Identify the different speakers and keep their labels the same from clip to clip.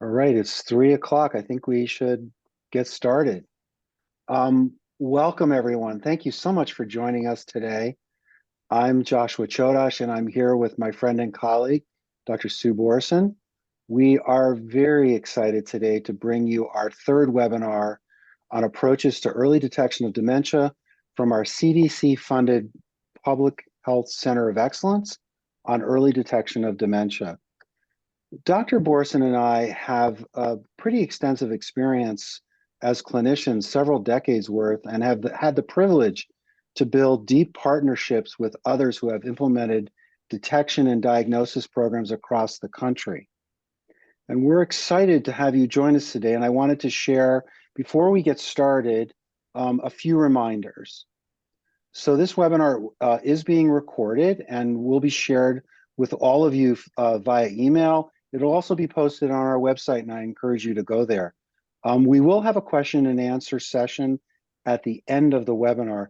Speaker 1: All right, it's 3 o'clock. I think we should get started. Welcome, everyone. Thank you so much for joining us today. I'm Joshua Chodosh, and I'm here with my friend and colleague, Dr. Sue Borson. We are very excited today to bring you our third webinar on approaches to early detection of dementia from our CDC-funded Public Health Center of Excellence on early detection of dementia. Dr. Borson and I have a pretty extensive experience as clinicians, several decades worth, and have had the privilege to build deep partnerships with others who have implemented detection and diagnosis programs across the country. And we're excited to have you join us today. And I wanted to share, before we get started, a few reminders. So this webinar is being recorded and will be shared with all of you via email. It'll also be posted on our website, and I encourage you to go there. We will have a question and answer session at the end of the webinar.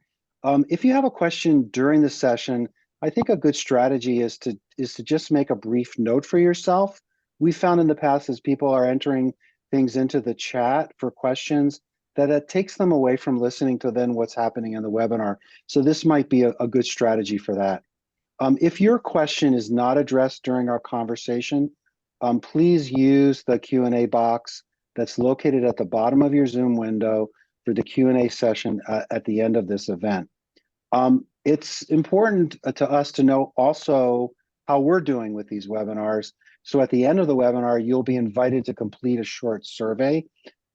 Speaker 1: If you have a question during the session, I think a good strategy is to just make a brief note for yourself. We found in the past, as people are entering things into the chat for questions, that it takes them away from listening to then what's happening in the webinar. So this might be a good strategy for that. If your question is not addressed during our conversation, please use the Q&A box that's located at the bottom of your Zoom window for the Q&A session at the end of this event. It's important to us to know also how we're doing with these webinars. So at the end of the webinar, you'll be invited to complete a short survey.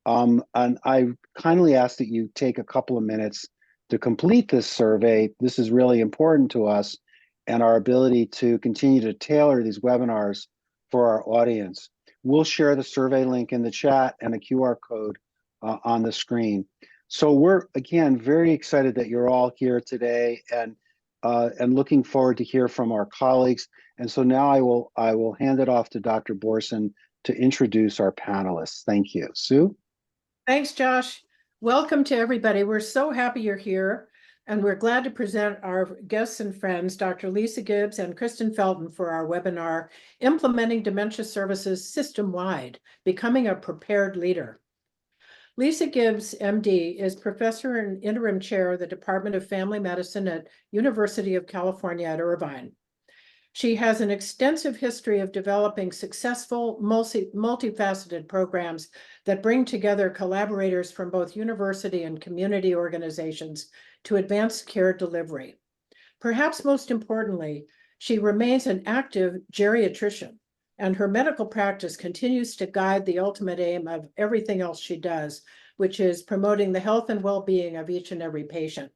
Speaker 1: And I kindly ask that you take a couple of minutes to complete this survey. This is really important to us and our ability to continue to tailor these webinars for our audience. We'll share the survey link in the chat and a QR code on the screen. So we're, again, very excited that you're all here today and looking forward to hear from our colleagues. And so now I will hand it off to Dr. Borson to introduce our panelists. Thank you. Sue?
Speaker 2: Thanks, Josh. Welcome to everybody. We're so happy you're here, and we're glad to present our guests and friends, Dr. Lisa Gibbs and Kristen Felten, for our webinar, Implementing Dementia Services System-Wide, Becoming a Prepared Leader. Lisa Gibbs MD is professor and interim chair of the Department of Family Medicine at University of California at Irvine. She has an extensive history of developing successful, multifaceted programs that bring together collaborators from both university and community organizations to advance care delivery. Perhaps most importantly, she remains an active geriatrician, and her medical practice continues to guide the ultimate aim of everything else she does, which is promoting the health and well-being of each and every patient.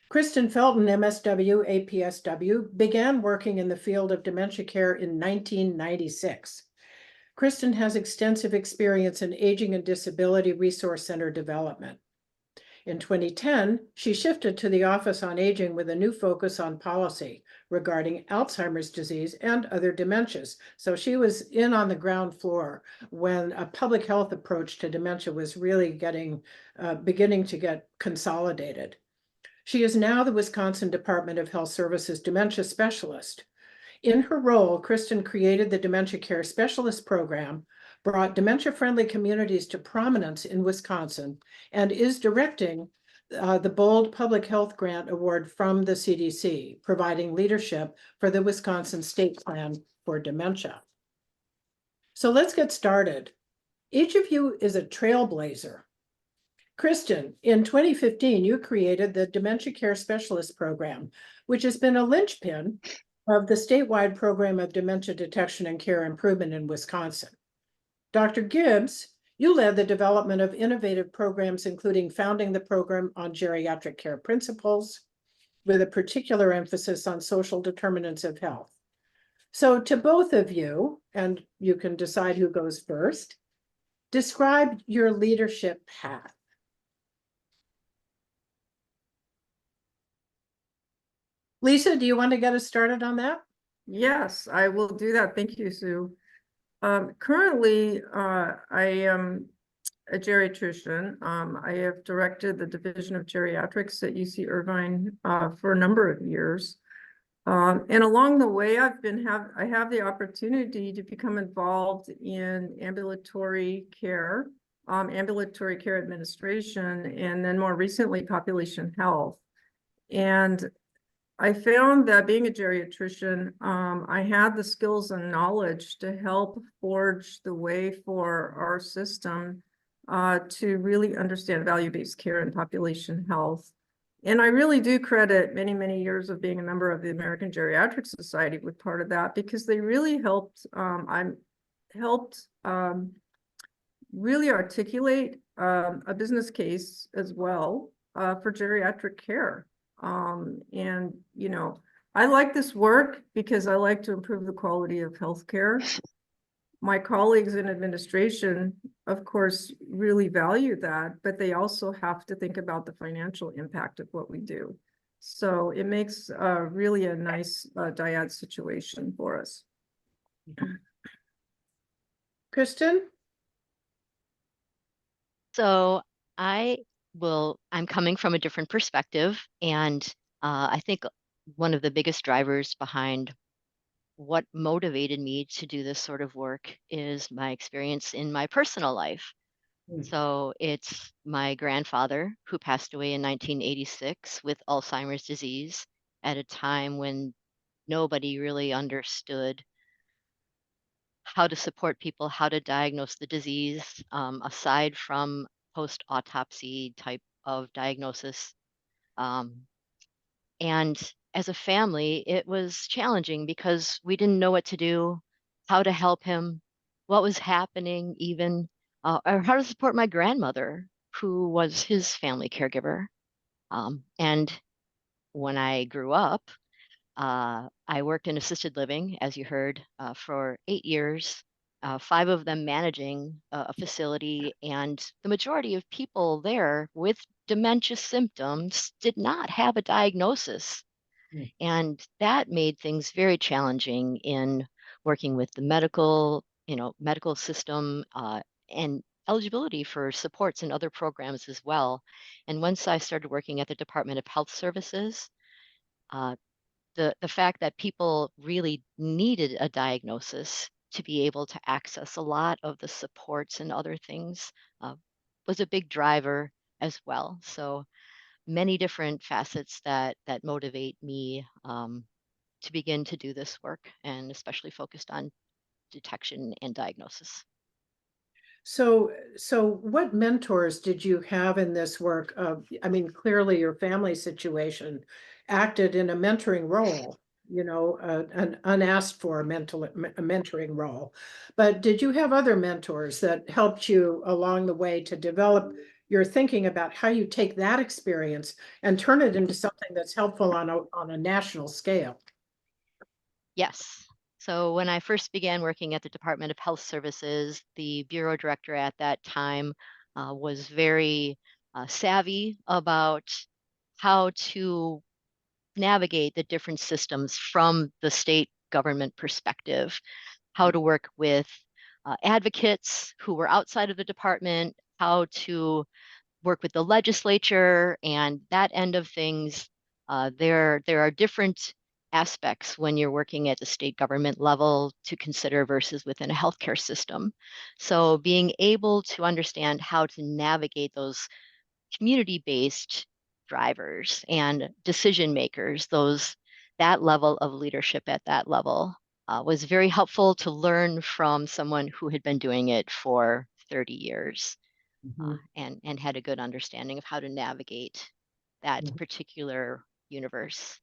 Speaker 2: Kristen Felten, MSW, APSW, began working in the field of dementia care in 1996. Kristen has extensive experience in aging and disability resource center development. In 2010, she shifted to the Office on Aging with a new focus on policy regarding Alzheimer's disease and other dementias. So she was in on the ground floor when a public health approach to dementia was really beginning to get consolidated. She is now the Wisconsin Department of Health Services Dementia Specialist. In her role, Kristen created the Dementia Care Specialist Program, brought dementia-friendly communities to prominence in Wisconsin, and is directing the Bold Public Health Grant Award from the CDC, providing leadership for the Wisconsin State Plan for Dementia. So let's get started. Each of you is a trailblazer. Kristen, in 2015, you created the Dementia Care Specialist Program, which has been a linchpin of the statewide program of dementia detection and care improvement in Wisconsin. Dr. Gibbs, you led the development of innovative programs, including founding the program on geriatric care principles, with a particular emphasis on social determinants of health. So to both of you, and you can decide who goes first, describe your leadership path. Lisa, do you want to get us started on that?
Speaker 3: Yes, I will do that. Thank you, Sue. Currently, I am a geriatrician. I have directed the Division of Geriatrics at UC Irvine for a number of years. And along the way, I have the opportunity to become involved in ambulatory care administration, and then more recently, population health. And I found that being a geriatrician, I had the skills and knowledge to help forge the way for our system to really understand value-based care and population health. And I really do credit many, many years of being a member of the American Geriatric Society with part of that, because they really helped, really articulate a business case as well for geriatric care. And, you know, I like this work because I like to improve the quality of healthcare. My colleagues in administration, of course, really value that, but they also have to think about the financial impact of what we do. So it makes really a nice dyad situation for us.
Speaker 2: Kristen?
Speaker 4: So I'm coming from a different perspective, and I think one of the biggest drivers behind what motivated me to do this sort of work is my experience in my personal life. So it's my grandfather who passed away in 1986 with Alzheimer's disease at a time when nobody really understood how to support people, how to diagnose the disease, aside from post-autopsy type of diagnosis. And as a family, it was challenging because we didn't know what to do, how to help him, what was happening even, or how to support my grandmother, who was his family caregiver. And when I grew up, I worked in assisted living, as you heard, for 8 years, 5 of them managing a facility, and the majority of people there with dementia symptoms did not have a diagnosis. And that made things very challenging in working with the medical system, and eligibility for supports and other programs as well. And once I started working at the Department of Health Services, uh, the fact that people really needed a diagnosis to be able to access a lot of the supports and other things was a big driver as well. So many different facets that motivate me to begin to do this work, and especially focused on detection and diagnosis.
Speaker 2: So what mentors did you have in this work? I mean, clearly your family situation acted in a mentoring role, you know, an unasked for mentoring role. But did you have other mentors that helped you along the way to develop your thinking about how you take that experience and turn it into something that's helpful on a national scale?
Speaker 4: Yes. So when I first began working at the Department of Health Services, the bureau director at that time was very savvy about how to navigate the different systems from the state government perspective, how to work with advocates who were outside of the department, how to work with the legislature and that end of things. There are different aspects when you're working at the state government level to consider versus within a healthcare system. So being able to understand how to navigate those community-based drivers and decision makers, that level of leadership at that level was very helpful to learn from someone who had been doing it for 30 years. And had a good understanding of how to navigate that particular universe.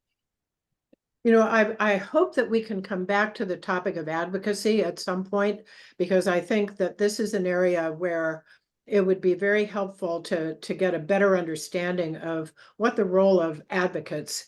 Speaker 2: You know, I hope that we can come back to the topic of advocacy at some point, because I think that this is an area where it would be very helpful to get a better understanding of what the role of advocates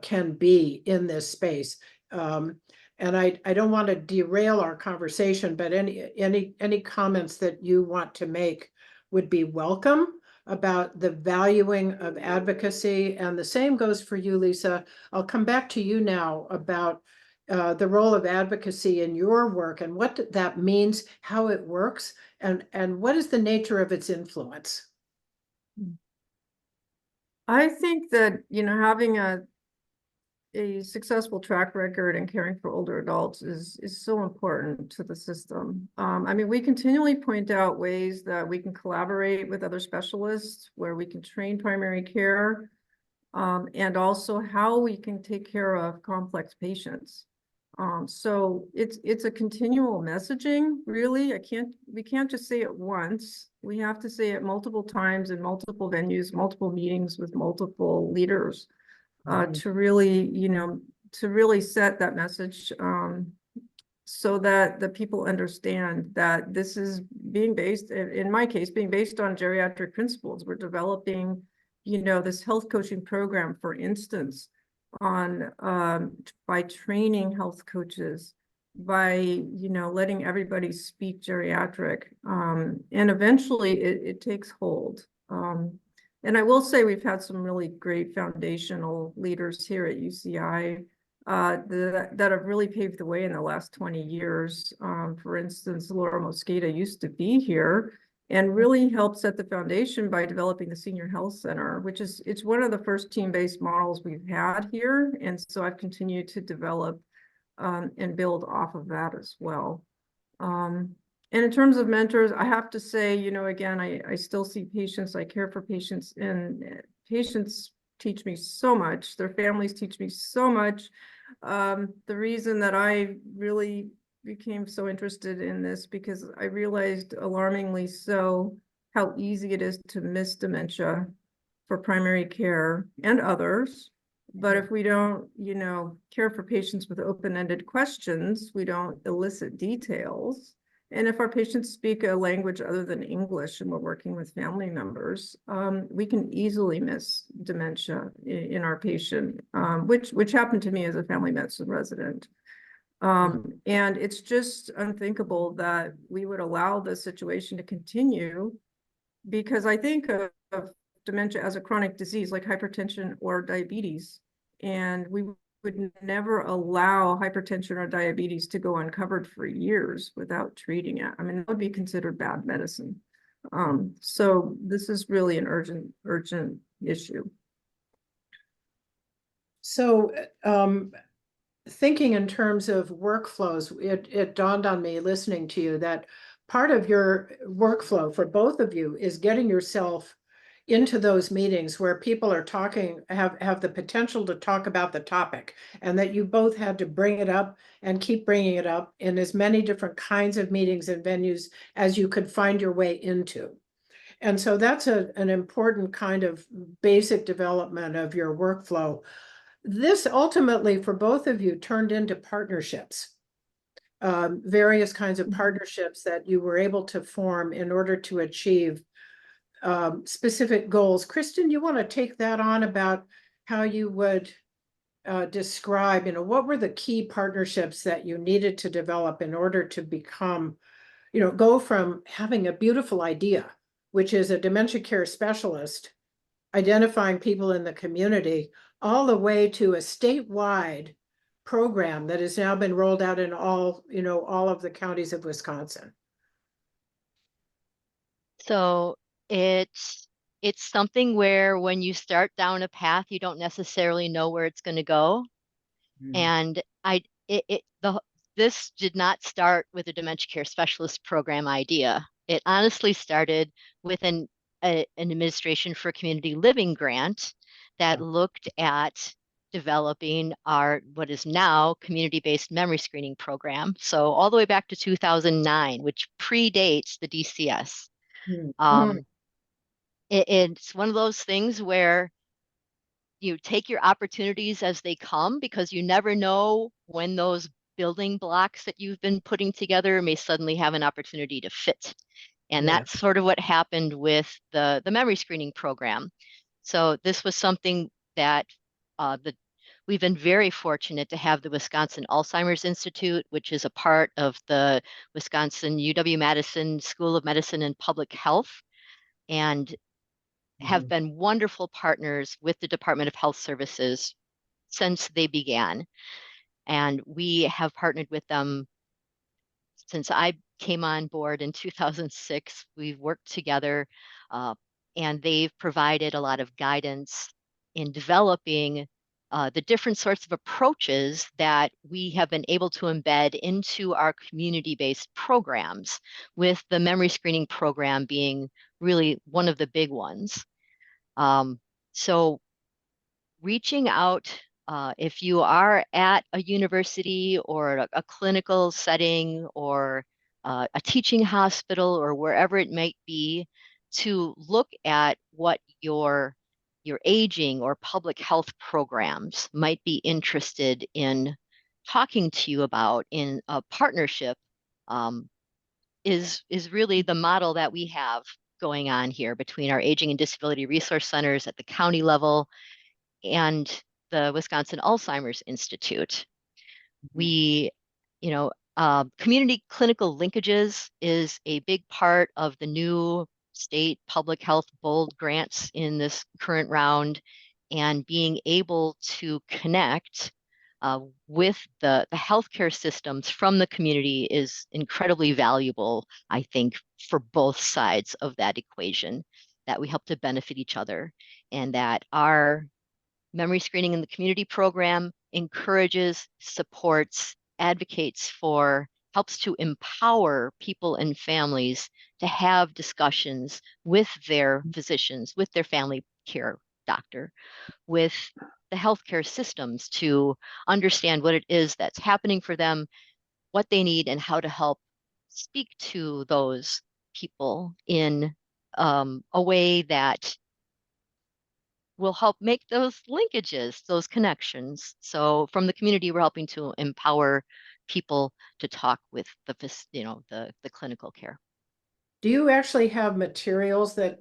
Speaker 2: can be in this space. And I don't want to derail our conversation, but any comments that you want to make would be welcome about the valuing of advocacy. And the same goes for you, Lisa. I'll come back to you now about the role of advocacy in your work and what that means, how it works, and what is the nature of its influence.
Speaker 3: I think that, you know, having a successful track record in caring for older adults is so important to the system. I mean, we continually point out ways that we can collaborate with other specialists, where we can train primary care, and also how we can take care of complex patients. So it's a continual messaging, really. We can't just say it once. We have to say it multiple times in multiple venues, multiple meetings with multiple leaders, to really, to really set that message, so that the people understand that this is being based, in my case, being based on geriatric principles. We're developing, this health coaching program, for instance, on by training health coaches, by letting everybody speak geriatric, and eventually it takes hold. And I will say we've had some really great foundational leaders here at UCI that have really paved the way in the last 20 years. For instance, Laura Mosqueda used to be here and really helped set the foundation by developing the Senior Health Center, it's one of the first team-based models we've had here. And so I've continued to develop and build off of that as well. And in terms of mentors, I have to say, again, I still see patients, I care for patients, and patients teach me so much. Their families teach me so much. The reason that I really became so interested in this, because I realized, alarmingly so, how easy it is to miss dementia for primary care and others. But if we don't, care for patients with open-ended questions, we don't elicit details. And if our patients speak a language other than English and we're working with family members, we can easily miss dementia in our patient, which happened to me as a family medicine resident. And it's just unthinkable that we would allow this situation to continue, because I think of dementia as a chronic disease like hypertension or diabetes, and we would never allow hypertension or diabetes to go uncovered for years without treating it. I mean, that would be considered bad medicine. So this is really an urgent issue.
Speaker 2: So thinking in terms of workflows, it dawned on me listening to you that part of your workflow for both of you is getting yourself into those meetings where people are talking, have the potential to talk about the topic, and that you both had to bring it up and keep bringing it up in as many different kinds of meetings and venues as you could find your way into. And so that's an important kind of basic development of your workflow. This ultimately, for both of you, turned into partnerships, various kinds of partnerships that you were able to form in order to achieve specific goals. Kristen, you want to take that on about how you would describe, what were the key partnerships that you needed to develop in order to become, go from having a beautiful idea, which is a dementia care specialist, identifying people in the community, all the way to a statewide program that has now been rolled out in all of the counties of Wisconsin.
Speaker 4: So it's something where when you start down a path, you don't necessarily know where it's going to go. And this did not start with a dementia care specialist program idea. It honestly started with an administration for community living grant that looked at developing what is now community-based memory screening program. So all the way back to 2009, which predates the DCS. It's one of those things where you take your opportunities as they come, because you never know when those building blocks that you've been putting together may suddenly have an opportunity to fit. And that's sort of what happened with the memory screening program. So this was something that we've been very fortunate to have the Wisconsin Alzheimer's Institute, which is a part of the Wisconsin UW-Madison School of Medicine and Public Health, and have been wonderful partners with the Department of Health Services since they began. And we have partnered with them since I came on board in 2006. We've worked together, and they've provided a lot of guidance in developing the different sorts of approaches that we have been able to embed into our community-based programs, with the memory screening program being really one of the big ones. So reaching out, if you are at a university or a clinical setting or a teaching hospital or wherever it might be, to look at what your aging or public health programs might be interested in talking to you about in a partnership, is really the model that we have going on here between our aging and disability resource centers at the county level and the Wisconsin Alzheimer's Institute. We, community clinical linkages is a big part of the new state public health bold grants in this current round, and being able to connect with the healthcare systems from the community is incredibly valuable, I think, for both sides of that equation, that we help to benefit each other, and that our memory screening in the community program encourages, supports, advocates for, helps to empower people and families to have discussions with their physicians, with their family care doctor, with the healthcare systems, to understand what it is that's happening for them, what they need, and how to help speak to those people in a way that will help make those linkages, those connections. So from the community, we're helping to empower people to talk with the clinical care.
Speaker 2: Do you actually have materials that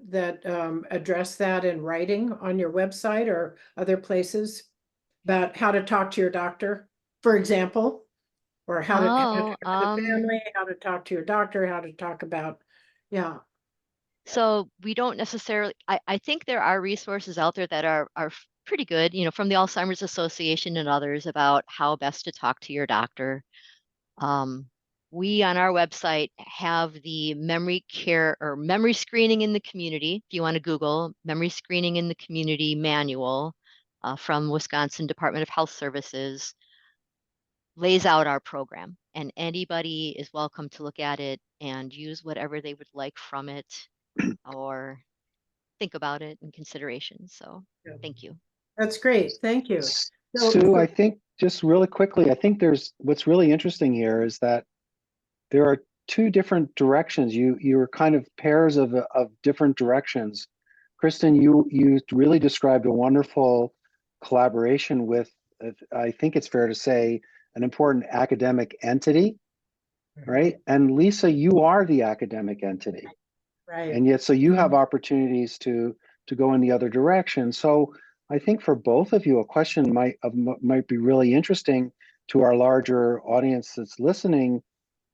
Speaker 2: address that in writing on your website or other places about how to talk to your doctor, for example, or how to talk to the family, how to talk to your doctor, how to talk about, yeah.
Speaker 4: So we don't necessarily, I think there are resources out there that are pretty good, from the Alzheimer's Association and others, about how best to talk to your doctor. We on our website have the memory care or memory screening in the community. If you want to Google memory screening in the community manual from Wisconsin Department of Health Services, lays out our program, and anybody is welcome to look at it and use whatever they would like from it, or think about it in consideration. So thank you.
Speaker 2: That's great. Thank you.
Speaker 1: Sue, I think just really quickly, I think what's really interesting here is that there are two different directions. You're kind of pairs of different directions. Kristen, you really described a wonderful collaboration with, I think it's fair to say, an important academic entity, right? And Lisa, you are the academic entity.
Speaker 2: Right.
Speaker 1: And yet, so you have opportunities to go in the other direction. So I think for both of you, a question might be really interesting to our larger audience that's listening,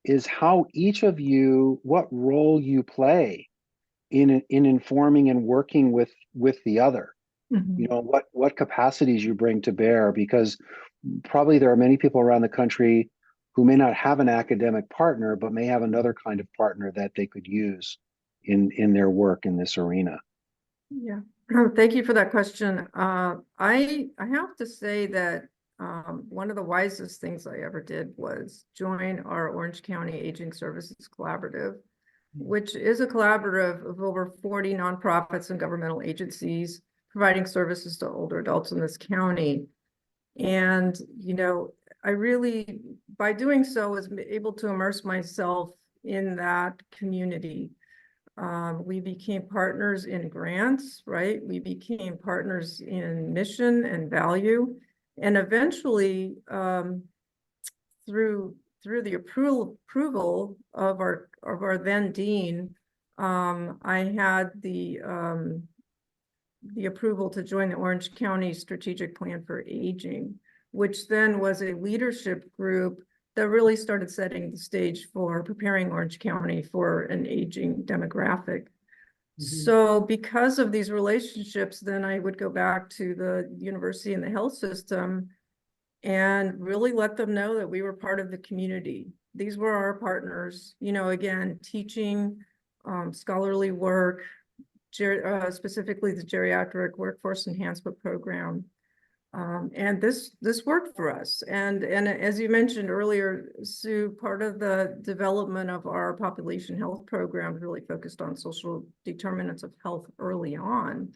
Speaker 1: is how each of you, what role you play in informing and working with the other.
Speaker 3: Mhm.
Speaker 1: What capacities you bring to bear, because probably there are many people around the country who may not have an academic partner, but may have another kind of partner that they could use in their work in this arena.
Speaker 3: Yeah, thank you for that question. I have to say that one of the wisest things I ever did was join our Orange County Aging Services Collaborative, which is a collaborative of over 40 nonprofits and governmental agencies providing services to older adults in this county. And, I really, by doing so, was able to immerse myself in that community. We became partners in grants, right? We became partners in mission and value. And eventually, through the approval of our then dean, I had the approval to join the Orange County Strategic Plan for Aging, which then was a leadership group that really started setting the stage for preparing Orange County for an aging demographic. So because of these relationships, then I would go back to the university and the health system and really let them know that we were part of the community. These were our partners, again, teaching, scholarly work, specifically the geriatric workforce enhancement program. And this worked for us. And as you mentioned earlier, Sue, part of the development of our population health program really focused on social determinants of health early on.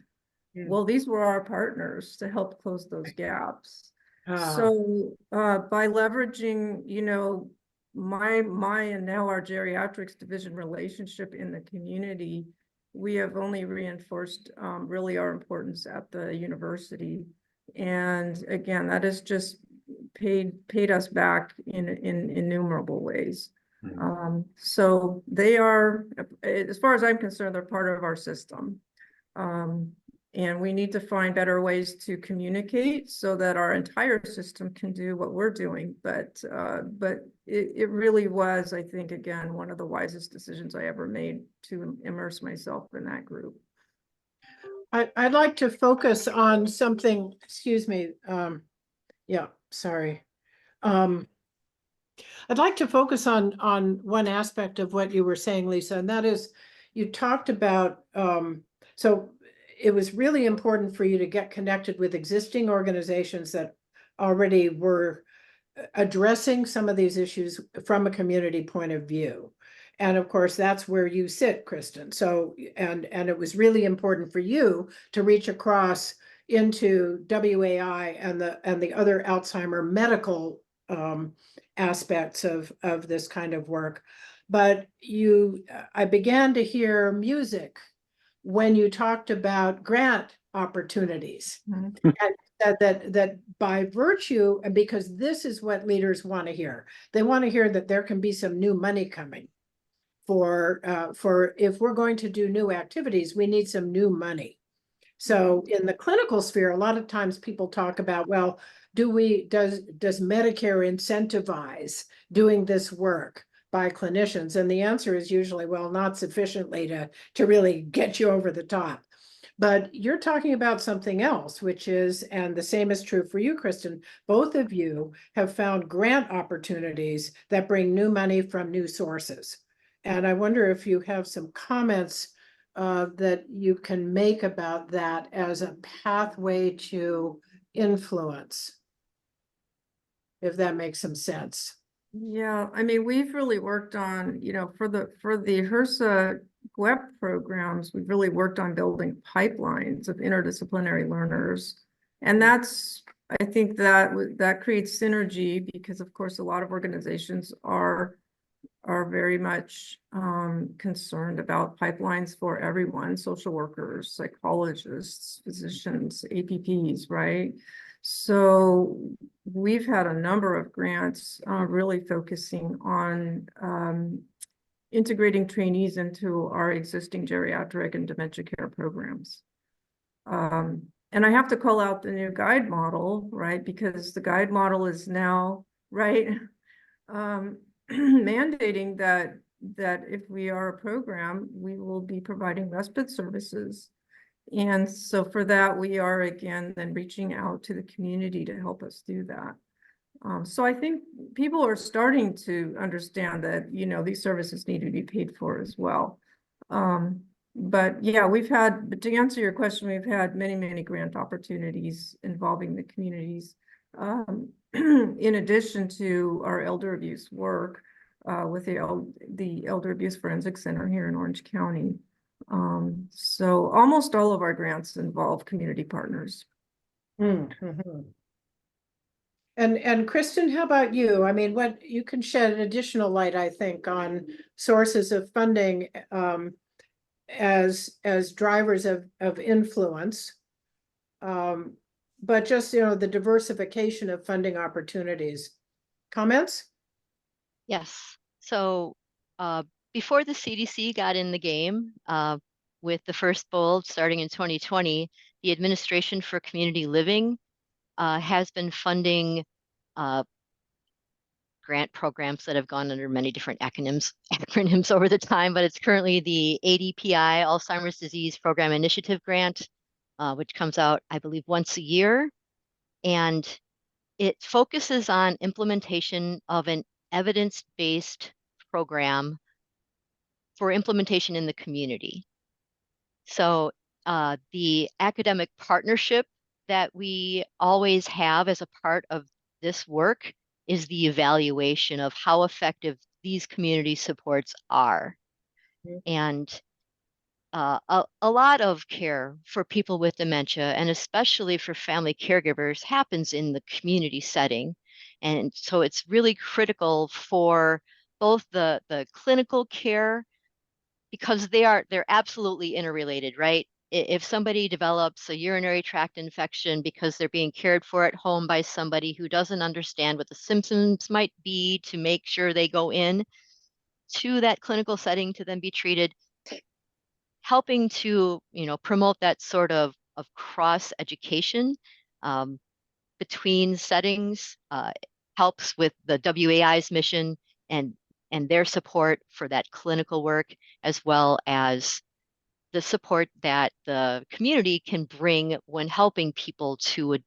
Speaker 3: Well, these were our partners to help close those gaps. So by leveraging, you know, my and now our geriatrics division relationship in the community, we have only reinforced really our importance at the university. And again, that has just paid us back in innumerable ways. So they are, as far as I'm concerned, they're part of our system. And we need to find better ways to communicate so that our entire system can do what we're doing. But it really was, I think, again, one of the wisest decisions I ever made to immerse myself in that group.
Speaker 2: I'd like to focus on something, excuse me, yeah, sorry. I'd like to focus on one aspect of what you were saying, Lisa, and that is you talked about, so it was really important for you to get connected with existing organizations that already were addressing some of these issues from a community point of view. And of course, that's where you sit, Kristen. So, and it was really important for you to reach across into WAI and the other Alzheimer medical aspects of this kind of work. But I began to hear music when you talked about grant opportunities. And that by virtue, and because this is what leaders want to hear, they want to hear that there can be some new money coming for if we're going to do new activities, we need some new money. So in the clinical sphere, a lot of times people talk about, well, does Medicare incentivize doing this work by clinicians? And the answer is usually, well, not sufficiently to really get you over the top. But you're talking about something else, which is, and the same is true for you, Kristen, both of you have found grant opportunities that bring new money from new sources. And I wonder if you have some comments that you can make about that as a pathway to influence, if that makes some sense.
Speaker 3: Yeah, I mean, we've really worked on, you know, for the HRSA GWEP programs, we've really worked on building pipelines of interdisciplinary learners. And that's, I think that creates synergy because of course, a lot of organizations are very much concerned about pipelines for everyone, social workers, psychologists, physicians, APPs, right? So we've had a number of grants really focusing on integrating trainees into our existing geriatric and dementia care programs. And I have to call out the new guide model, right? Because the guide model is now, right, mandating that if we are a program, we will be providing respite services. And so for that, we are again then reaching out to the community to help us do that. So I think people are starting to understand that, you know, these services need to be paid for as well. But yeah, but to answer your question, we've had many grant opportunities involving the communities. In addition to our elder abuse work with the Elder Abuse Forensic Center here in Orange County. So almost all of our grants involve community partners.
Speaker 2: Mm-hmm. And Kristen, how about you? I mean, what you can shed an additional light, I think, on sources of funding as drivers of influence. But just, you know, the diversification of funding opportunities. Comments?
Speaker 4: Yes. So before the CDC got in the game with the first bold starting in 2020, the Administration for Community Living has been funding grant programs that have gone under many different acronyms over the time, but it's currently the ADPI, Alzheimer's Disease Program Initiative Grant, which comes out, I believe, once a year. And it focuses on implementation of an evidence-based program for implementation in the community. So the academic partnership that we always have as a part of this work is the evaluation of how effective these community supports are. And a lot of care for people with dementia, and especially for family caregivers, happens in the community setting. And so it's really critical for both the clinical care, because they're absolutely interrelated, right? If somebody develops a urinary tract infection because they're being cared for at home by somebody who doesn't understand what the symptoms might be to make sure they go in to that clinical setting to then be treated, helping to, promote that sort of cross education between settings helps with the WAI's mission and their support for that clinical work, as well as the support that the community can bring when helping people to,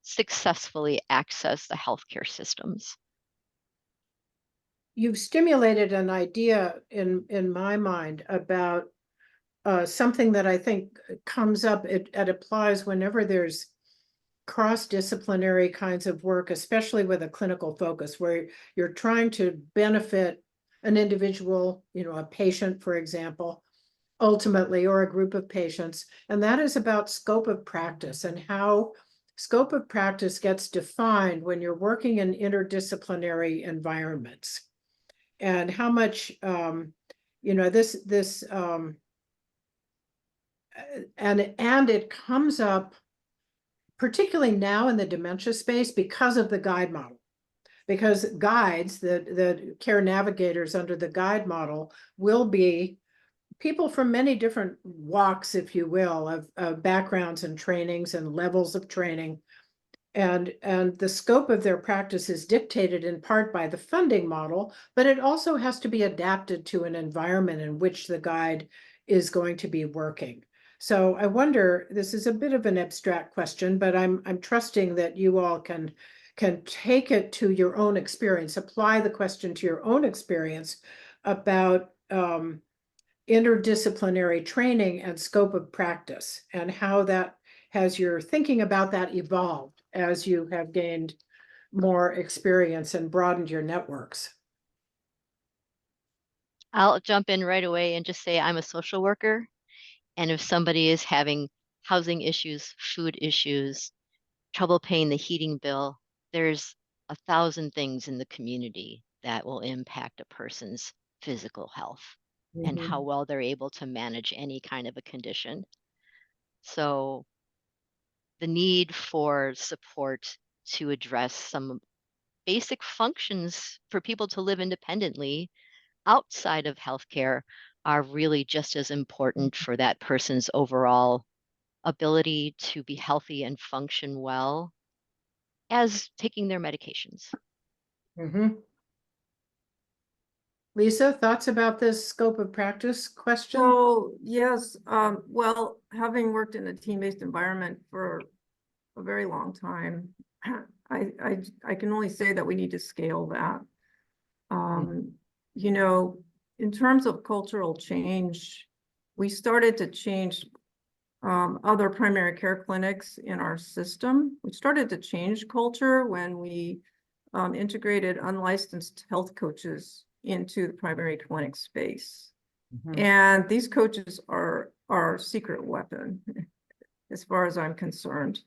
Speaker 4: successfully access the healthcare systems.
Speaker 2: You've stimulated an idea in my mind about something that I think comes up. It applies whenever there's cross-disciplinary kinds of work, especially with a clinical focus, where you're trying to benefit an individual, a patient, for example, ultimately, or a group of patients. And that is about scope of practice and how scope of practice gets defined when you're working in interdisciplinary environments. And how much, this and it comes up particularly now in the dementia space because of the guide model. Because guides, the care navigators under the guide model, will be people from many different walks, if you will, of backgrounds and trainings and levels of training. And the scope of their practice is dictated in part by the funding model, but it also has to be adapted to an environment in which the guide is going to be working. So I wonder, this is a bit of an abstract question, but I'm trusting that you all can take it to your own experience, apply the question to your own experience about interdisciplinary training and scope of practice, and how that has your thinking about that evolved as you have gained more experience and broadened your networks.
Speaker 4: I'll jump in right away and just say I'm a social worker. And if somebody is having housing issues, food issues, trouble paying the heating bill, there's 1,000 things in the community that will impact a person's physical health and how well they're able to manage any kind of a condition. So the need for support to address some basic functions for people to live independently outside of healthcare are really just as important for that person's overall ability to be healthy and function well as taking their medications.
Speaker 2: Lisa, thoughts about this scope of practice question?
Speaker 3: So yes, well, having worked in a team-based environment for a very long time, I can only say that we need to scale that. In terms of cultural change, we started to change other primary care clinics in our system. We started to change culture when we integrated unlicensed health coaches into the primary clinic space. And these coaches are our secret weapon, as far as I'm concerned.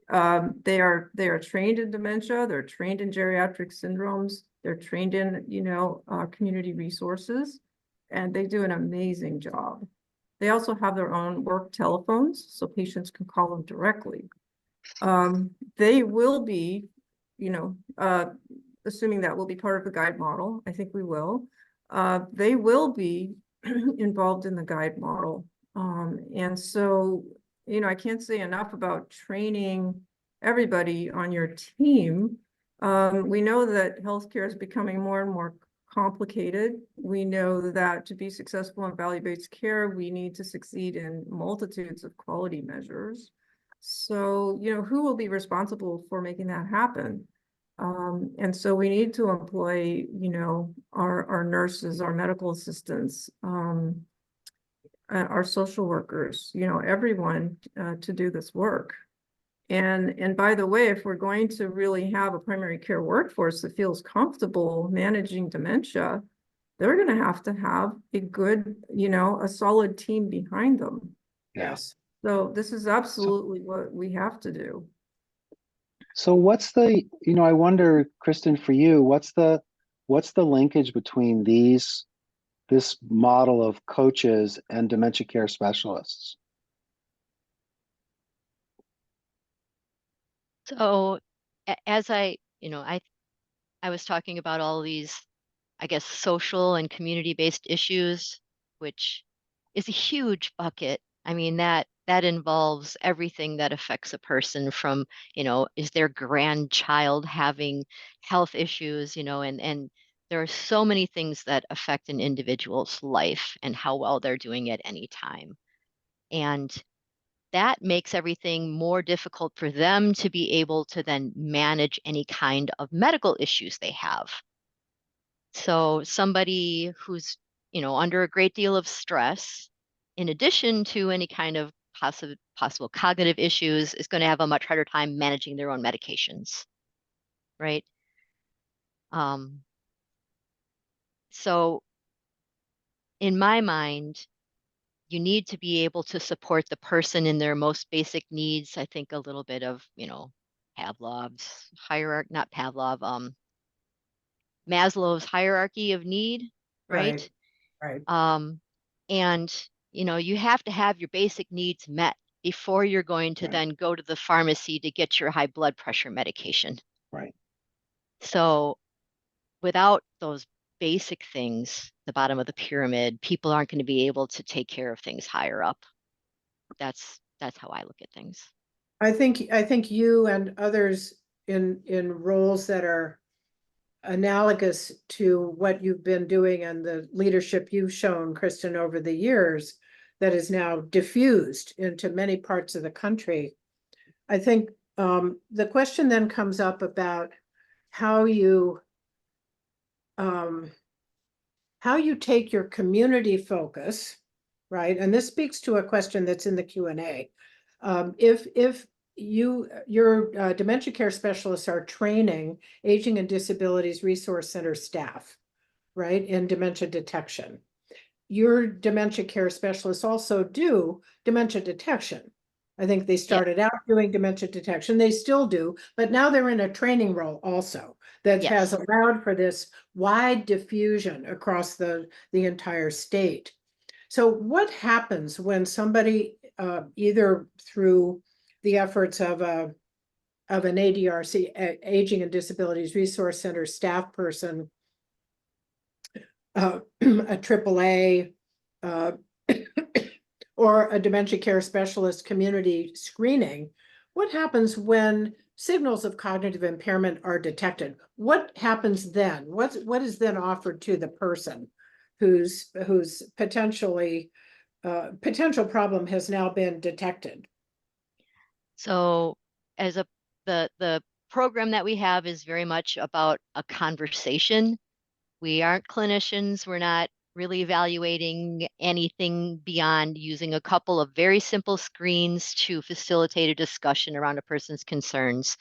Speaker 3: They are trained in dementia, they're trained in geriatric syndromes, they're trained in, community resources, and they do an amazing job. They also have their own work telephones, so patients can call them directly. They will be, assuming that will be part of the guide model, I think we will. They will be involved in the guide model. And so, I can't say enough about training everybody on your team. We know that healthcare is becoming more and more complicated. We know that to be successful in value-based care, we need to succeed in multitudes of quality measures. So, who will be responsible for making that happen? And so we need to employ, our nurses, our medical assistants, our social workers, everyone to do this work. And by the way, if we're going to really have a primary care workforce that feels comfortable managing dementia, they're going to have a good, a solid team behind them.
Speaker 2: Yes.
Speaker 3: So this is absolutely what we have to do.
Speaker 1: So what's the, I wonder, Kristen, for you, what's the linkage between this model of coaches and dementia care specialists?
Speaker 4: So as I was talking about all these, I guess, social and community-based issues, which is a huge bucket. I mean, that involves everything that affects a person from, is their grandchild having health issues, and there are so many things that affect an individual's life and how well they're doing at any time. And that makes everything more difficult for them to be able to then manage any kind of medical issues they have. So somebody who's, under a great deal of stress, in addition to any kind of possible cognitive issues, is going to have a much harder time managing their own medications, right? So in my mind, you need to be able to support the person in their most basic needs. I think a little bit of, Pavlov's hierarchy, not Pavlov, Maslow's hierarchy of need, right?
Speaker 2: Right.
Speaker 4: And you have to have your basic needs met before you're going to
Speaker 1: Right.
Speaker 4: then go to the pharmacy to get your high blood pressure medication.
Speaker 1: Right.
Speaker 4: So without those basic things, the bottom of the pyramid, people aren't going to be able to take care of things higher up. That's how I look at things.
Speaker 2: I think you and others in roles that are analogous to what you've been doing and the leadership you've shown, Kristen, over the years, that is now diffused into many parts of the country. I think the question then comes up about how you take your community focus, right? And this speaks to a question that's in the Q&A. If your dementia care specialists are training Aging and Disabilities Resource Center staff, right, in dementia detection, your dementia care specialists also do dementia detection. I think they started out doing dementia detection. They still do, but now they're in a training role also that has allowed for this wide diffusion across the entire state. So what happens when somebody, either through the efforts of an ADRC, Aging and Disabilities Resource Center staff person, a AAA, or a dementia care specialist community screening, what happens when signals of cognitive impairment are detected? What happens then? What is then offered to the person whose potential problem has now been detected?
Speaker 4: So as the program that we have is very much about a conversation. We aren't clinicians. We're not really evaluating anything beyond using a couple of very simple screens to facilitate a discussion around a person's concerns.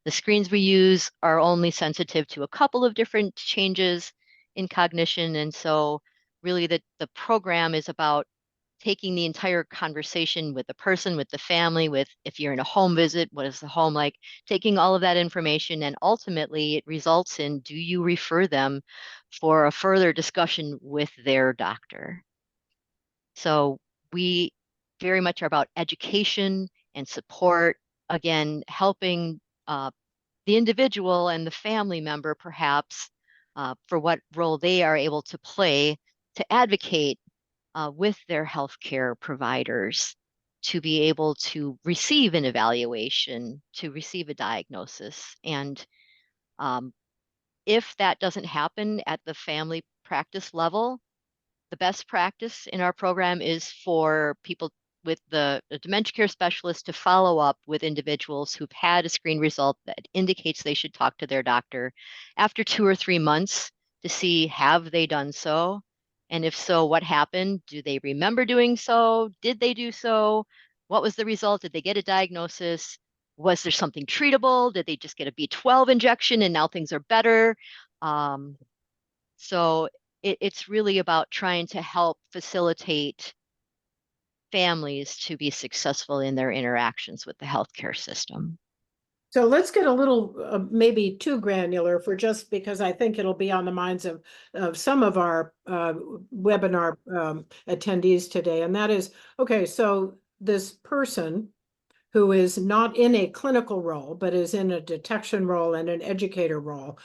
Speaker 4: The screens we use are only sensitive to a couple of different changes in cognition. And so really the program is about taking the entire conversation with the person, with the family, with if you're in a home visit, what is the home like, taking all of that information, and ultimately it results in, do you refer them for a further discussion with their doctor? So we very much are about education and support, again, helping the individual and the family member perhaps for what role they are able to play to advocate with their healthcare providers to be able to receive an evaluation, to receive a diagnosis. And if that doesn't happen at the family practice level, the best practice in our program is for people with the dementia care specialist to follow up with individuals who've had a screen result that indicates they should talk to their doctor after 2 or 3 months to see, have they done so? And if so, what happened? Do they remember doing so? Did they do so? What was the result? Did they get a diagnosis? Was there something treatable? Did they just get a B12 injection and now things are better? So it's really about trying to help facilitate families to be successful in their interactions with the healthcare system.
Speaker 2: So let's get a little, maybe too granular for just because I think it'll be on the minds of some of our webinar attendees today. And that is, okay, so this person who is not in a clinical role, but is in a detection role and an educator role,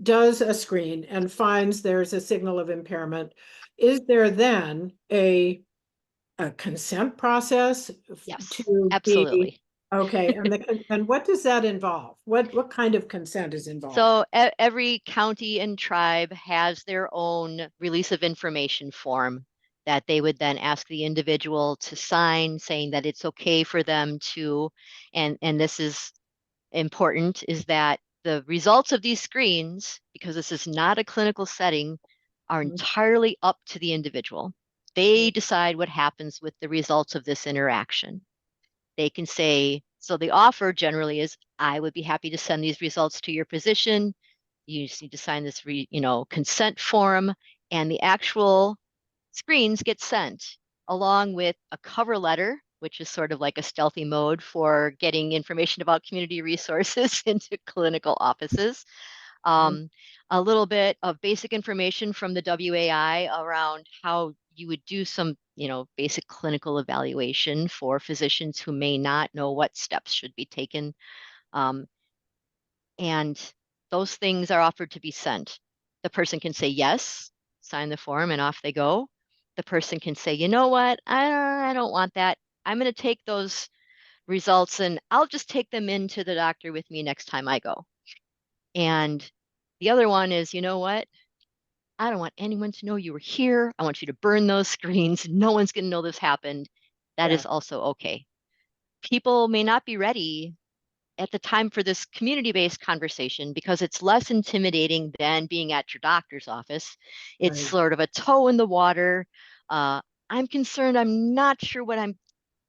Speaker 2: does a screen and finds there's a signal of impairment. Is there then a consent process
Speaker 4: Yes,
Speaker 2: to be
Speaker 4: absolutely.
Speaker 2: okay? And what does that involve? What kind of consent is involved?
Speaker 4: So every county and tribe has their own release of information form that they would then ask the individual to sign, saying that it's okay for them to, and this is important, is that the results of these screens, because this is not a clinical setting, are entirely up to the individual. They decide what happens with the results of this interaction. They can say, so the offer generally is, I would be happy to send these results to your physician. You just need to sign this, consent form, and the actual screens get sent along with a cover letter, which is sort of like a stealthy mode for getting information about community resources into clinical offices. A little bit of basic information from the WAI around how you would do some, basic clinical evaluation for physicians who may not know what steps should be taken. And those things are offered to be sent. The person can say yes, sign the form, and off they go. The person can say, you know what, I don't want that. I'm going to take those results and I'll just take them into the doctor with me next time I go. And the other one is, you know what? I don't want anyone to know you were here. I want you to burn those screens. No one's going to know this happened. That is also okay. People may not be ready at the time for this community-based conversation because it's less intimidating than being at your doctor's office. It's sort of a toe in the water. I'm concerned. I'm not sure what so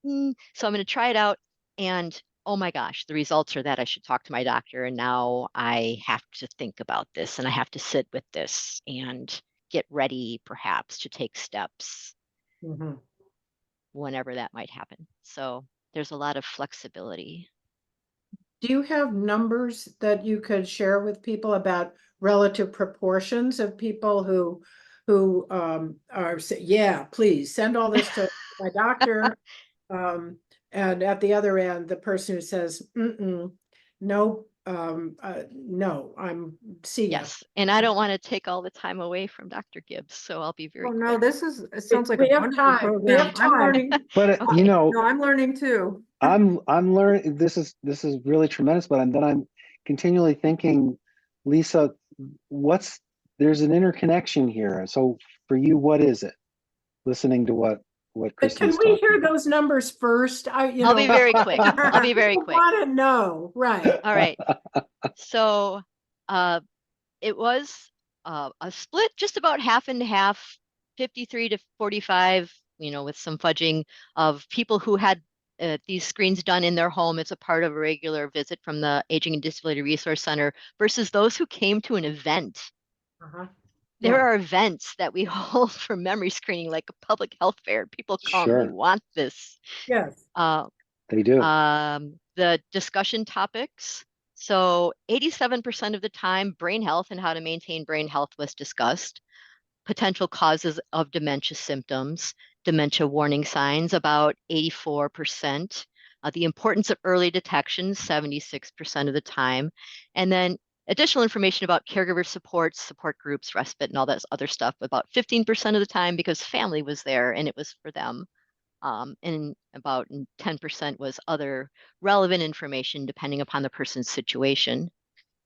Speaker 4: I'm going to try it out. And oh my gosh, the results are that I should talk to my doctor. And now I have to think about this and I have to sit with this and get ready perhaps to take steps whenever that might happen. So there's a lot of flexibility.
Speaker 2: Do you have numbers that you could share with people about relative proportions of people who are yeah, please send all this to my doctor, and at the other end, the person who says, no, no, I'm seeing you.
Speaker 4: Yes, and I don't want to take all the time away from Dr. Gibbs, so I'll be very
Speaker 3: Oh, no,
Speaker 4: quick.
Speaker 3: it sounds like
Speaker 2: We
Speaker 3: a
Speaker 2: have
Speaker 3: wonderful
Speaker 2: time. We
Speaker 3: program.
Speaker 2: have
Speaker 3: I'm
Speaker 2: time.
Speaker 3: learning.
Speaker 1: But
Speaker 4: Okay.
Speaker 3: No, I'm learning too.
Speaker 1: I'm learning. This is really tremendous. But then I'm continually thinking, Lisa, there's an interconnection here. So for you, what is it? Listening to what
Speaker 2: But
Speaker 1: Kristen's
Speaker 2: can we
Speaker 1: talking
Speaker 2: hear
Speaker 1: about.
Speaker 2: those numbers first?
Speaker 4: I'll be very quick. I'll be very quick.
Speaker 2: I want to know, right?
Speaker 4: All right. So it was a split, just about half and half, 53 to 45, with some fudging of people who had these screens done in their home as a part of a regular visit from the Aging and Disability Resource Center versus those who came to an event. There are events that we hold for memory screening, like a public health fair. People come, they want this.
Speaker 2: Yes.
Speaker 1: They do.
Speaker 4: The discussion topics. So 87% of the time, brain health and how to maintain brain health was discussed. Potential causes of dementia symptoms, dementia warning signs, about 84%. The importance of early detection, 76% of the time. And then additional information about caregiver supports, support groups, respite, and all that other stuff, about 15% of the time because family was there and it was for them. And about 10% was other relevant information depending upon the person's situation.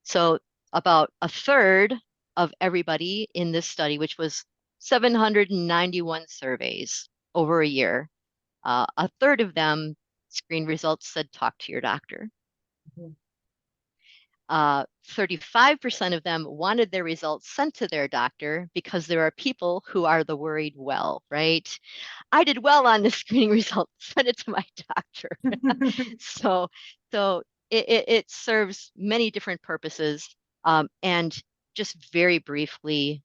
Speaker 4: So about a third of everybody in this study, which was 791 surveys over a year, a third of them screen results said talk to your doctor. 35% of them wanted their results sent to their doctor because there are people who are the worried well, right? I did well on the screening result, send it to my doctor. So it serves many different purposes. And just very briefly,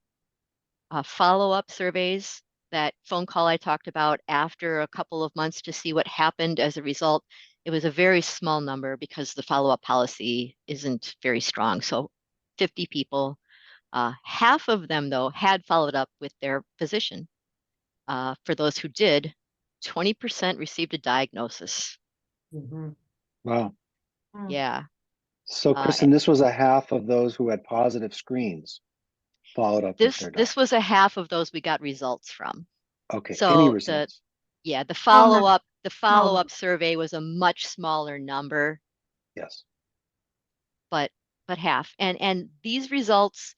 Speaker 4: follow-up surveys, that phone call I talked about after a couple of months to see what happened as a result. It was a very small number because the follow-up policy isn't very strong. So 50 people, half of them though had followed up with their physician. For those who did, 20% received a diagnosis.
Speaker 1: Wow.
Speaker 4: Yeah.
Speaker 1: So Kristen, this was a half of those who had positive screens followed up with their
Speaker 4: This
Speaker 1: doctor.
Speaker 4: was a half of those we got results from.
Speaker 1: Okay, any
Speaker 4: So
Speaker 1: results?
Speaker 4: the
Speaker 3: Oh,
Speaker 4: follow-up survey was a much smaller number,
Speaker 1: Yes.
Speaker 4: but half. And these results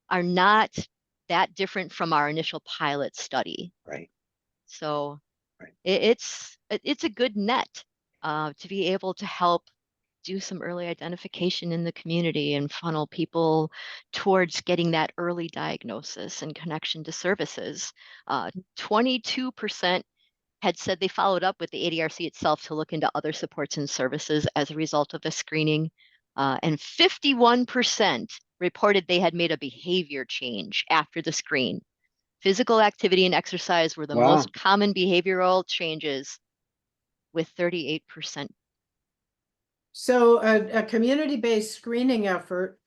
Speaker 4: are not that different from our initial pilot study.
Speaker 1: Right.
Speaker 4: So
Speaker 1: Right.
Speaker 4: it's a good net to be able to help do some early identification in the community and funnel people towards getting that early diagnosis and connection to services. 22% had said they followed up with the ADRC itself to look into other supports and services as a result of the screening. And 51% reported they had made a behavior change after the screen. Physical activity and exercise were the
Speaker 1: Wow.
Speaker 4: most common behavioral changes, with 38%.
Speaker 2: So a community-based screening effort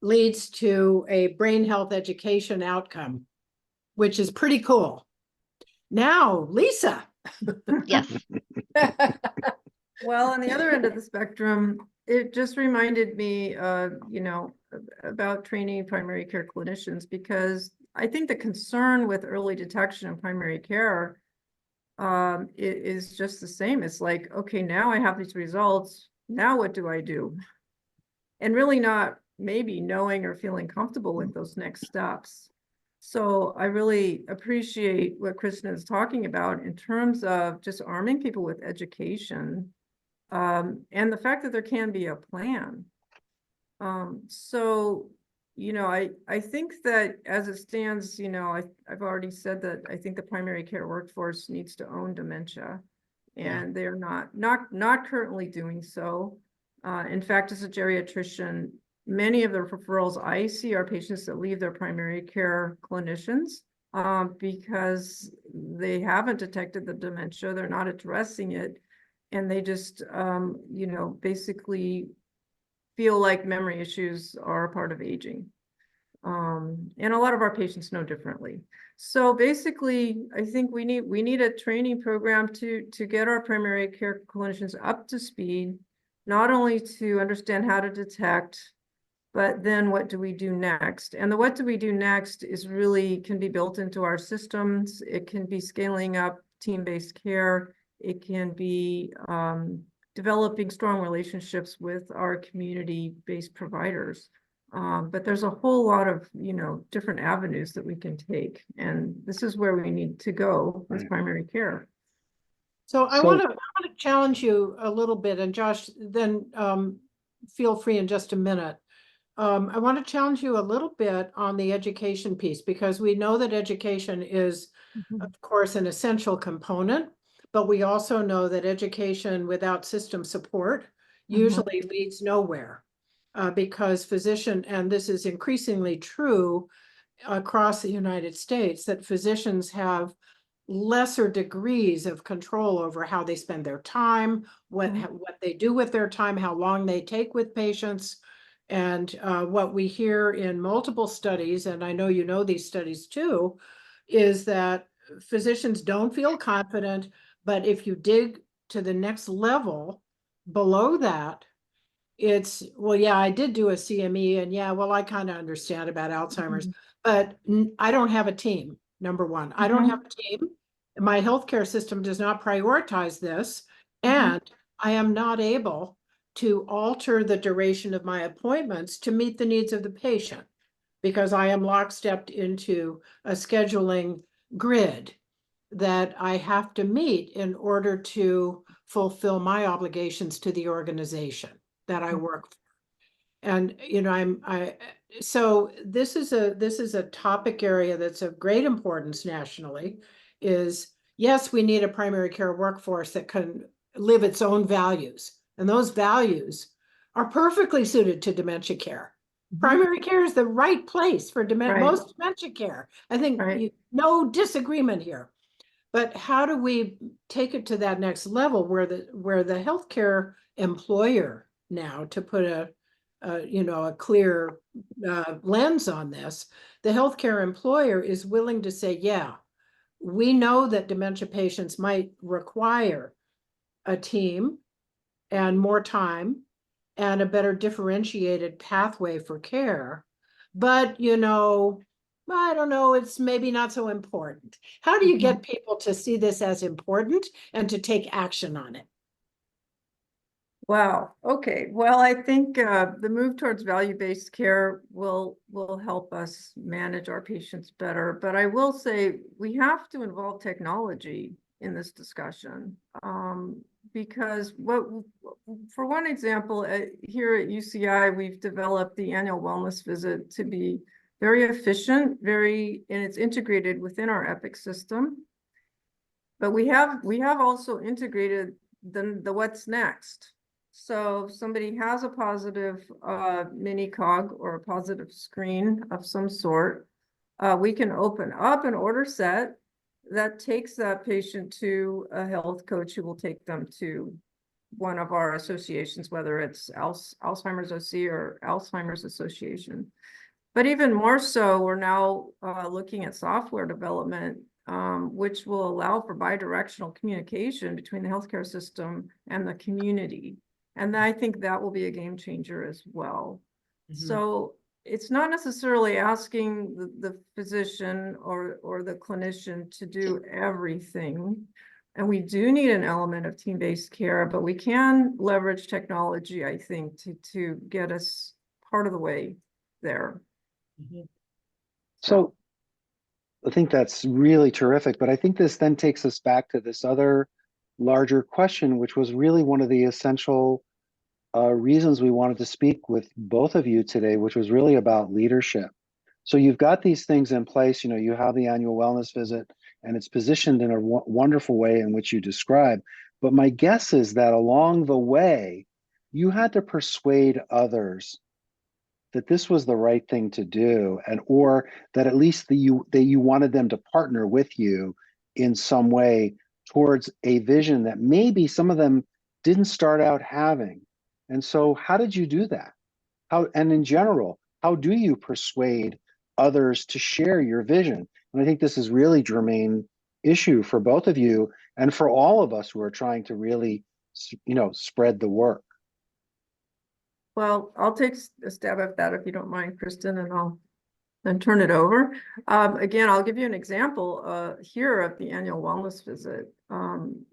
Speaker 2: leads to a brain health education outcome, which is pretty cool. Now, Lisa.
Speaker 4: Yes.
Speaker 3: Well, on the other end of the spectrum, it just reminded me, about training primary care clinicians, because I think the concern with early detection in primary care is just the same. It's like, okay, now I have these results. Now what do I do? And really not maybe knowing or feeling comfortable with those next steps. So I really appreciate what Kristen is talking about in terms of just arming people with education, and the fact that there can be a plan. So, I think that as it stands, I've already said that I think the primary care workforce needs to own dementia, and they are not currently doing so. In fact, as a geriatrician, many of the referrals I see are patients that leave their primary care clinicians because they haven't detected the dementia, they're not addressing it, and they just, basically feel like memory issues are a part of aging. And a lot of our patients know differently. So basically, I think we need a training program to get our primary care clinicians up to speed, not only to understand how to detect, but then what do we do next? And the what do we do next is really can be built into our systems. It can be scaling up team-based care. It can be developing strong relationships with our community-based providers. But there's a whole lot of, different avenues that we can take. And this is where we need to go with primary care.
Speaker 2: So I want to challenge you a little bit, and Josh, then feel free in just a minute. I want to challenge you a little bit on the education piece, because we know that education is, of course, an essential component, but we also know that education without system support usually leads nowhere, because and this is increasingly true across the United States, that physicians have lesser degrees of control over how they spend their time, what they do with their time, how long they take with patients. And what we hear in multiple studies, and I know you know these studies too, is that physicians don't feel confident, but if you dig to the next level below that, it's, well, yeah, I did do a CME, and yeah, well, I kind of understand about Alzheimer's, but I don't have a team, number one. I don't have a team. My healthcare system does not prioritize this, and I am not able to alter the duration of my appointments to meet the needs of the patient, because I am lockstepped into a scheduling grid that I have to meet in order to fulfill my obligations to the organization that I work for. And, you know, so this is a topic area that's of great importance nationally, is yes, we need a primary care workforce that can live its own values. And those values are perfectly suited to dementia care. Primary care is the right place for most dementia care. I think no disagreement here. But how do we take it to that next level where the healthcare employer now, to put a clear lens on this, the healthcare employer is willing to say, yeah, we know that dementia patients might require a team and more time and a better differentiated pathway for care. But, you know, I don't know, it's maybe not so important. How do you get people to see this as important and to take action on it?
Speaker 3: Wow. Okay. Well, I think the move towards value-based care will help us manage our patients better. But I will say we have to involve technology in this discussion, because for one example, here at UCI, we've developed the annual wellness visit to be very efficient, and it's integrated within our Epic system. But we have also integrated the what's next. So if somebody has a positive mini cog or a positive screen of some sort, we can open up an order set that takes that patient to a health coach who will take them to one of our associations, whether it's Alzheimer's OC or Alzheimer's Association. But even more so, we're now looking at software development, which will allow for bidirectional communication between the healthcare system and the community. And I think that will be a game changer as well. So it's not necessarily asking the physician or the clinician to do everything. And we do need an element of team-based care, but we can leverage technology, I think, to get us part of the way there.
Speaker 1: So I think that's really terrific, but I think this then takes us back to this other larger question, which was really one of the essential reasons we wanted to speak with both of you today, which was really about leadership. So you've got these things in place, you know, you have the annual wellness visit and it's positioned in a wonderful way in which you describe. But my guess is that along the way, you had to persuade others that this was the right thing to do, and or that at least that you wanted them to partner with you in some way towards a vision that maybe some of them didn't start out having. And so how did you do that? And in general, how do you persuade others to share your vision? And I think this is really germane issue for both of you and for all of us who are trying to really, spread the work.
Speaker 3: Well, I'll take a stab at that if you don't mind, Kristen, and I'll then turn it over. Again, I'll give you an example here of the annual wellness visit. From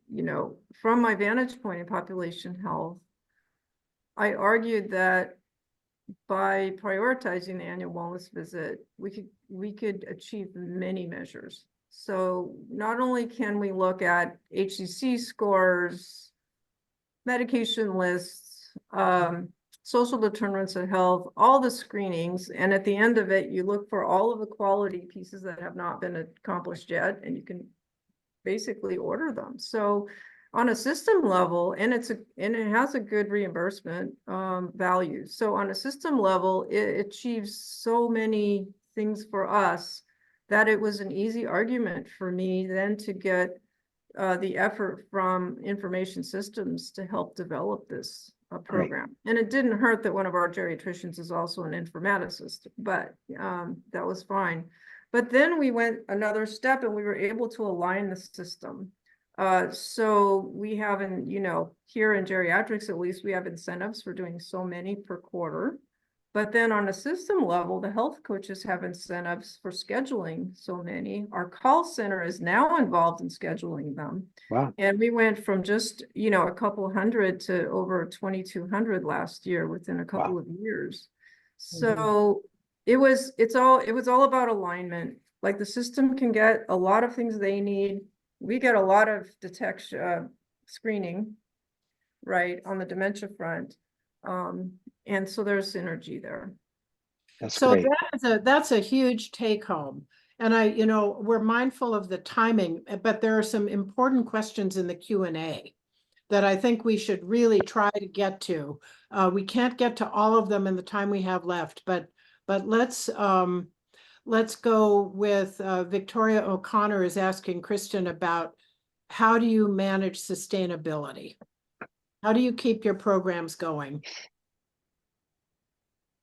Speaker 3: my vantage point in population health, I argued that by prioritizing the annual wellness visit, we could achieve many measures. So not only can we look at HCC scores, medication lists, social determinants of health, all the screenings, and at the end of it, you look for all of the quality pieces that have not been accomplished yet, and you can basically order them. So on a system level, and it has a good reimbursement value. So on a system level, it achieves so many things for us that it was an easy argument for me then to get the effort from information systems to help develop this program. Right. And it didn't hurt that one of our geriatricians is also an informaticist, but that was fine. But then we went another step and we were able to align the system. So we have, here in geriatrics, at least, we have incentives for doing so many per quarter. But then on a system level, the health coaches have incentives for scheduling so many. Our call center is now involved in scheduling them.
Speaker 1: Wow.
Speaker 3: And we went from just, a couple hundred to over 2,200 last year within a couple of years. So it was all about alignment. Like the system can get a lot of things they need. We get a lot of detection, screening, right, on the dementia front. And so there's synergy there.
Speaker 1: That's
Speaker 2: So
Speaker 1: great.
Speaker 2: that's a huge take home. And we're mindful of the timing, but there are some important questions in the Q&A that I think we should really try to get to. We can't get to all of them in the time we have left, but let's go with Victoria O'Connor is asking Kristen about how do you manage sustainability? How do you keep your programs going?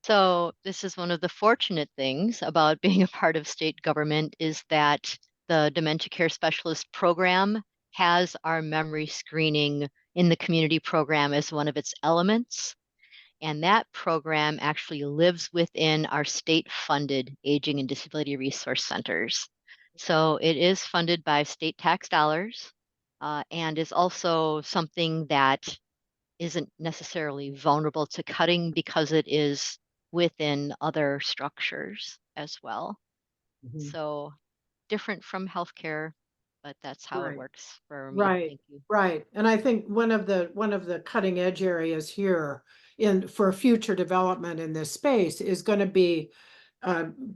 Speaker 4: So this is one of the fortunate things about being a part of state government is that the Dementia Care Specialist program has our memory screening in the community program as one of its elements. And that program actually lives within our state-funded aging and disability resource centers. So it is funded by state tax dollars and is also something that isn't necessarily vulnerable to cutting because it is within other structures as well. So different from healthcare, but that's how it
Speaker 2: Right.
Speaker 4: works for me.
Speaker 2: Right,
Speaker 4: Thank you.
Speaker 2: right. And I think one of the cutting edge areas here for future development in this space is going to be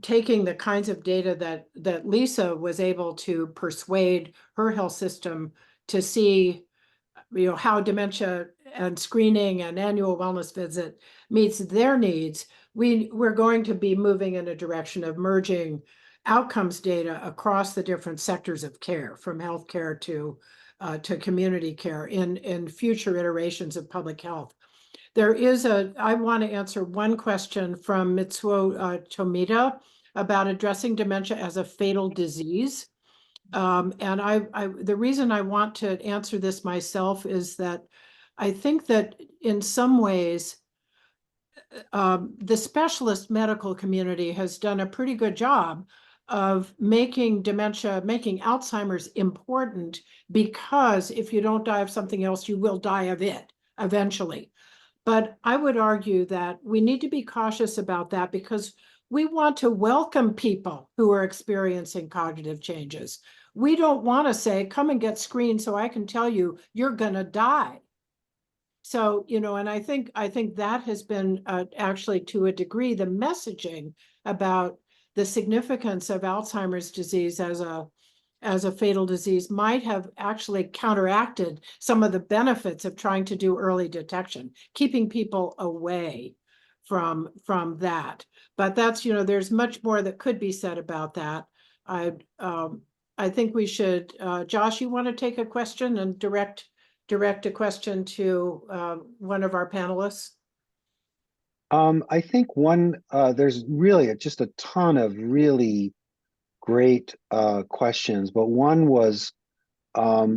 Speaker 2: taking the kinds of data that Lisa was able to persuade her health system to see, how dementia and screening and annual wellness visit meets their needs. We're going to be moving in a direction of merging outcomes data across the different sectors of care, from healthcare to community care in future iterations of public health. I want to answer one question from Mitsuo Tomita about addressing dementia as a fatal disease. And the reason I want to answer this myself is that I think that in some ways, the specialist medical community has done a pretty good job of making Alzheimer's important, because if you don't die of something else, you will die of it eventually. But I would argue that we need to be cautious about that, because we want to welcome people who are experiencing cognitive changes. We don't want to say, come and get screened so I can tell you you're going to die. So, and I think that has been actually, to a degree, the messaging about the significance of Alzheimer's disease as a fatal disease might have actually counteracted some of the benefits of trying to do early detection, keeping people away from that. But that's, there's much more that could be said about that. I think we should, Josh, you want to take a question and direct a question to one of our panelists?
Speaker 1: I think there's really just a ton of really great questions, but one was, I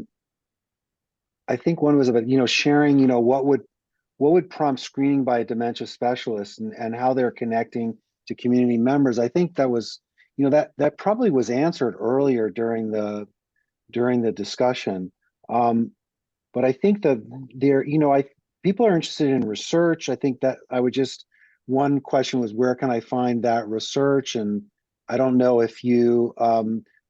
Speaker 1: think one was about, sharing, what would prompt screening by a dementia specialist, and how they're connecting to community members. I think that was, that probably was answered earlier during the discussion. But I think that people are interested in research. I think that one question was, where can I find that research? And I don't know if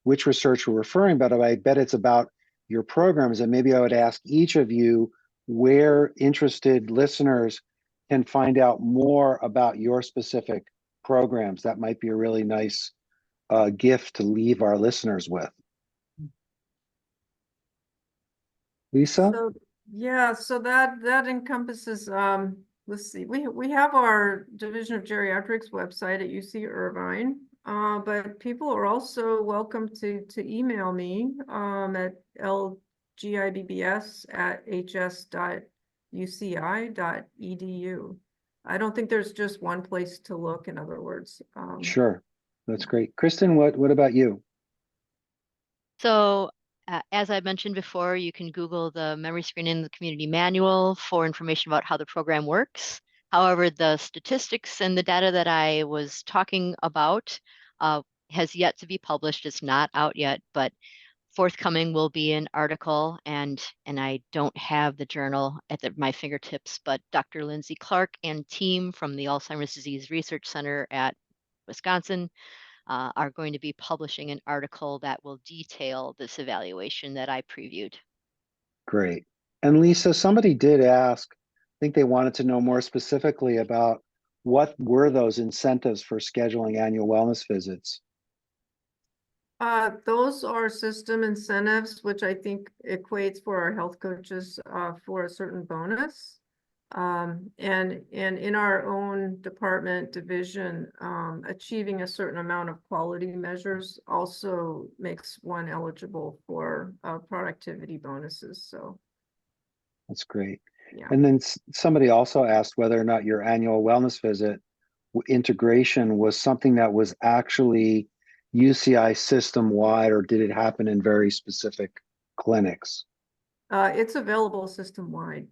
Speaker 1: which research we're referring, but I bet it's about your programs. And maybe I would ask each of you where interested listeners can find out more about your specific programs. That might be a really nice gift to leave our listeners with. Lisa?
Speaker 3: So yeah, so that encompasses, let's see, we have our Division of Geriatrics website at UC Irvine, but people are also welcome to email me at lgibbs@hs.uci.edu. I don't think there's just one place to look, in other words.
Speaker 1: Sure, that's great. Kristen, what about you?
Speaker 4: So as I mentioned before, you can Google the memory screening in the community manual for information about how the program works. However, the statistics and the data that I was talking about has yet to be published. It's not out yet, but forthcoming will be an article, and I don't have the journal at my fingertips, but Dr. Lindsay Clark and team from the Alzheimer's Disease Research Center at Wisconsin are going to be publishing an article that will detail this evaluation that I previewed.
Speaker 1: Great. And Lisa, somebody did ask think they wanted to know more specifically about what were those incentives for scheduling annual wellness visits.
Speaker 3: Those are system incentives, which I think equates for our health coaches for a certain bonus. And in our own department division, achieving a certain amount of quality measures also makes one eligible for productivity bonuses. So
Speaker 1: That's great.
Speaker 3: yeah.
Speaker 1: And then somebody also asked whether or not your annual wellness visit integration was something that was actually UCI system wide, or did it happen in very specific clinics?
Speaker 3: It's available system wide.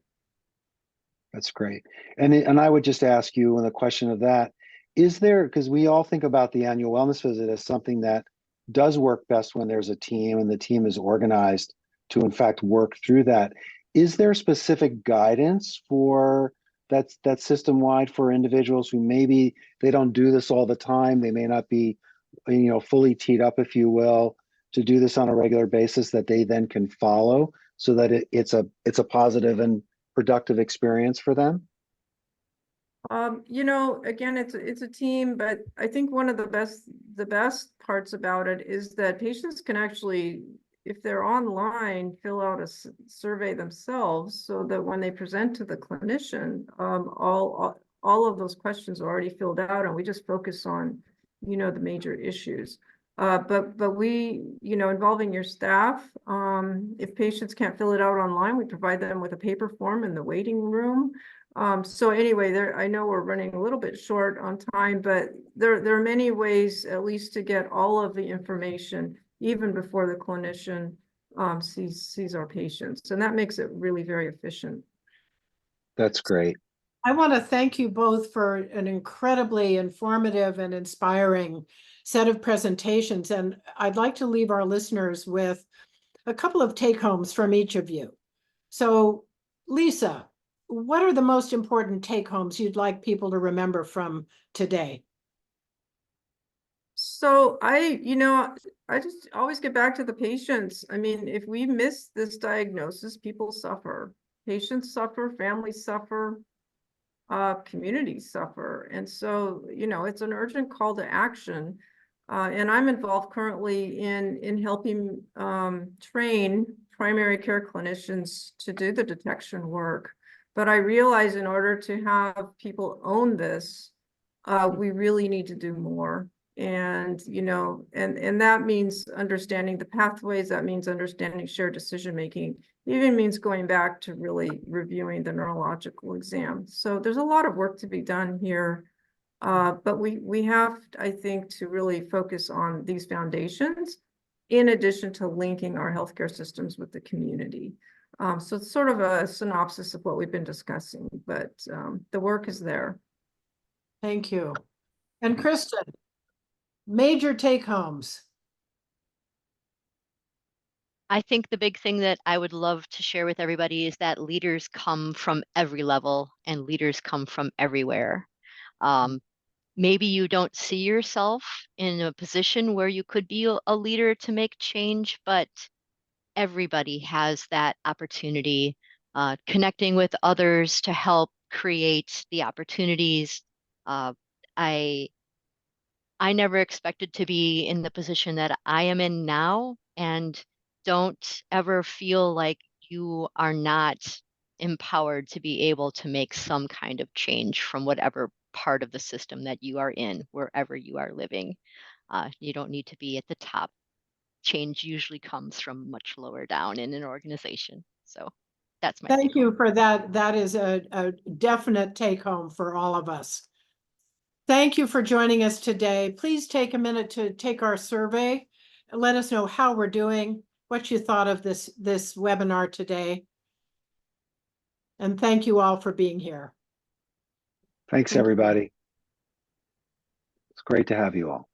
Speaker 1: That's great. And I would just ask you, and the question of that, is there, because we all think about the annual wellness visit as something that does work best when there's a team and the team is organized to in fact work through that. Is there specific guidance for that system wide for individuals who maybe they don't do this all the time? They may not be, fully teed up, if you will, to do this on a regular basis that they then can follow so that it's a positive and productive experience for them?
Speaker 3: Again, it's a team, but I think one of the best parts about it is that patients can actually, if they're online, fill out a survey themselves so that when they present to the clinician, all of those questions are already filled out, and we just focus on, the major issues. But we, involving your staff, if patients can't fill it out online, we provide them with a paper form in the waiting room. So anyway, I know we're running a little bit short on time, but there are many ways at least to get all of the information even before the clinician sees our patients. And that makes it really very efficient.
Speaker 1: That's great.
Speaker 2: I want to thank you both for an incredibly informative and inspiring set of presentations. And I'd like to leave our listeners with a couple of take-homes from each of you. So, Lisa, what are the most important take-homes you'd like people to remember from today?
Speaker 3: So I just always get back to the patients. I mean, if we miss this diagnosis, people suffer. Patients suffer, families suffer, communities suffer. And so, it's an urgent call to action. And I'm involved currently in helping train primary care clinicians to do the detection work. But I realize in order to have people own this, we really need to do more. And, and that means understanding the pathways, that means understanding shared decision-making, even means going back to really reviewing the neurological exam. So there's a lot of work to be done here. But we have, I think, to really focus on these foundations in addition to linking our healthcare systems with the community. So it's sort of a synopsis of what we've been discussing, but the work is there.
Speaker 2: Thank you. And Kristen, major take-homes.
Speaker 4: I think the big thing that I would love to share with everybody is that leaders come from every level and leaders come from everywhere. Maybe you don't see yourself in a position where you could be a leader to make change, but everybody has that opportunity, connecting with others to help create the opportunities. I never expected to be in the position that I am in now, and don't ever feel like you are not empowered to be able to make some kind of change from whatever part of the system that you are in, wherever you are living. You don't need to be at the top. Change usually comes from much lower down in an organization. So that's my
Speaker 2: Thank
Speaker 4: take home.
Speaker 2: you for that. That is a definite take-home for all of us. Thank you for joining us today. Please take a minute to take our survey and let us know how we're doing, what you thought of this webinar today. And thank you all for being here.
Speaker 1: Thanks,
Speaker 3: Thank you.
Speaker 1: everybody. It's great to have you all.